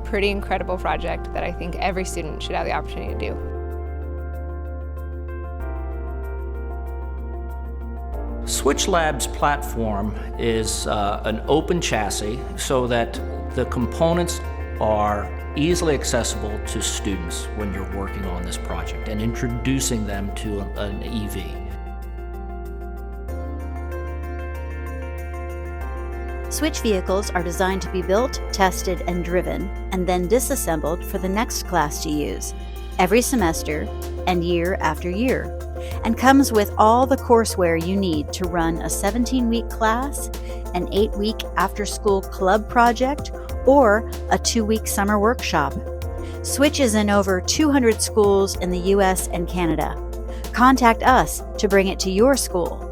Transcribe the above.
pretty incredible project that I think every student should have the opportunity to do. Switch Labs platform is an open chassis so that the components are easily accessible to students when you're working on this project and introducing them to an EV. Switch vehicles are designed to be built, tested, and driven, and then disassembled for the next class to use, every semester and year after year, and comes with all the courseware you need to run a 17-week class, an 8-week after-school club project, or a 2-week summer workshop. Switch is in over 200 schools in the U.S. and Canada. Contact us to bring it to your school.